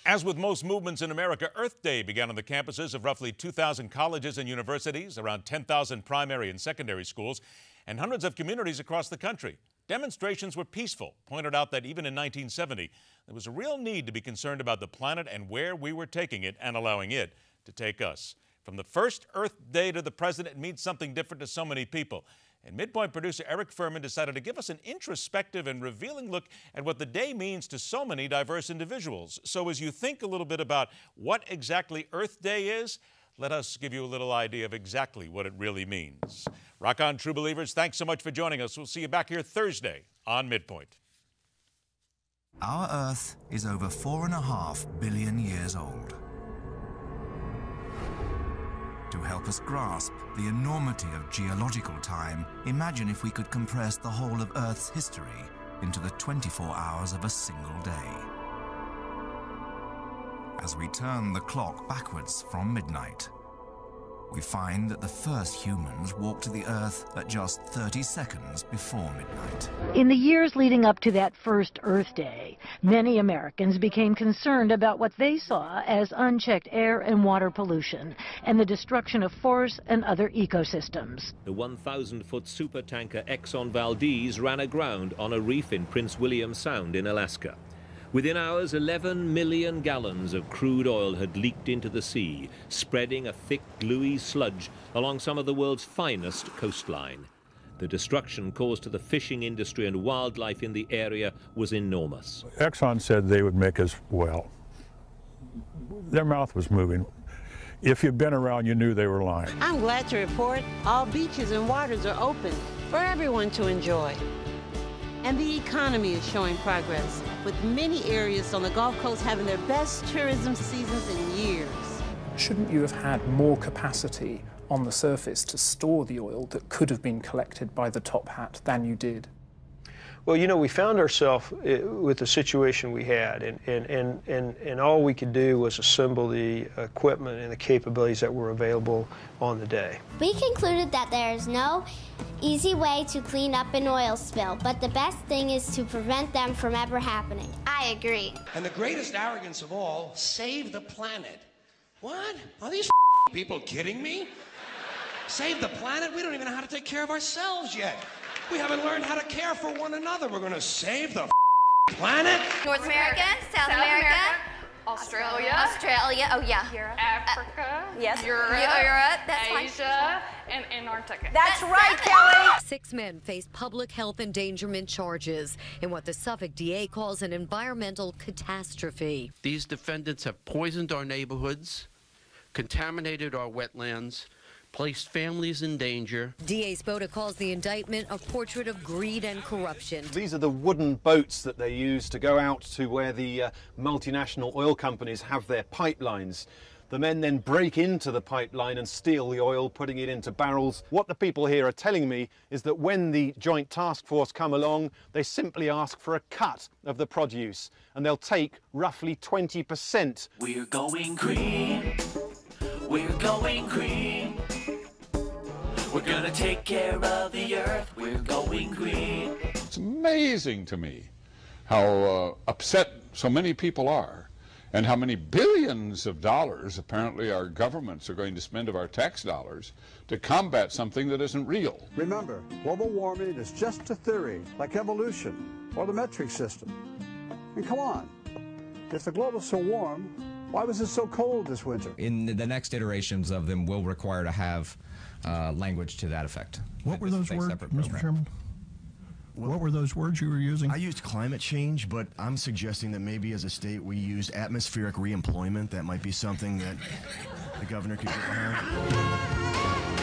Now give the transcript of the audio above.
As with most movements in America, Earth Day began on the campuses of roughly 2,000 colleges and universities, around 10,000 primary and secondary schools, and hundreds of communities across the country. Demonstrations were peaceful, pointed out that even in 1970, there was a real need to be concerned about the planet and where we were taking it and allowing it to take us. From the first Earth Day to the present, it means something different to so many people. And MidPoint producer Eric Furman decided to give us an introspective and revealing look at what the day means to so many diverse individuals. So as you think a little bit about what exactly Earth Day is, let us give you a little idea of exactly what it really means. Rock on, true believers. Thanks so much for joining us. We'll see you back here Thursday on MidPoint. Our Earth is over 4.5 billion years old. To help us grasp the enormity of geological time, imagine if we could compress the whole of Earth's history into the 24 hours of a single day. As we turn the clock backwards from midnight, we find that the first humans walked the Earth at just 30 seconds before midnight. In the years leading up to that first Earth Day, many Americans became concerned about what they saw as unchecked air and water pollution and the destruction of forests and other ecosystems. The 1,000-foot supertanker Exxon Valdez ran aground on a reef in Prince William Sound in Alaska. Within hours, 11 million gallons of crude oil had leaked into the sea, spreading a thick, gluey sludge along some of the world's finest coastline. The destruction caused to the fishing industry and wildlife in the area was enormous. Exxon said they would make us well. Their mouth was moving. If you'd been around, you knew they were lying. I'm glad to report all beaches and waters are open for everyone to enjoy. And the economy is showing progress, with many areas on the Gulf Coast having their best tourism seasons in years. Shouldn't you have had more capacity on the surface to store the oil that could have been collected by the top hat than you did? Well, you know, we found ourselves with the situation we had, and all we could do was assemble the equipment and the capabilities that were available on the day. We concluded that there is no easy way to clean up an oil spill, but the best thing is to prevent them from ever happening. I agree. And the greatest arrogance of all, save the planet. What? Are these people kidding me? Save the planet? We don't even know how to take care of ourselves yet. We haven't learned how to care for one another. We're going to save the planet? North America, South America, Australia, oh yeah. Africa, yes. Europe, that's Asia, and Antarctica. That's right, Kelly. 6 men face public health endangerment charges in what the Suffolk DA calls an environmental catastrophe. These defendants have poisoned our neighborhoods, contaminated our wetlands, placed families in danger. DA Spoda calls the indictment a portrait of greed and corruption. These are the wooden boats that they use to go out to where the multinational oil companies have their pipelines. The men then break into the pipeline and steal the oil, putting it into barrels. What the people here are telling me is that when the Joint Task Force come along, they simply ask for a cut of the produce, and they'll take roughly 20%. We're going green. We're going green. We're gonna take care of the earth. We're going green. It's amazing to me how upset so many people are, and how many billions of dollars apparently our governments are going to spend of our tax dollars to combat something that isn't real. Remember, global warming is just a theory, like evolution or the metric system. And come on, if the globe is so warm, why was it so cold this winter? In the next iterations of them will require to have language to that effect. What were those words, Mr. Chairman? What were those words you were using? I used climate change, but I'm suggesting that maybe as a state we use atmospheric reemployment. That might be something that the governor could get behind.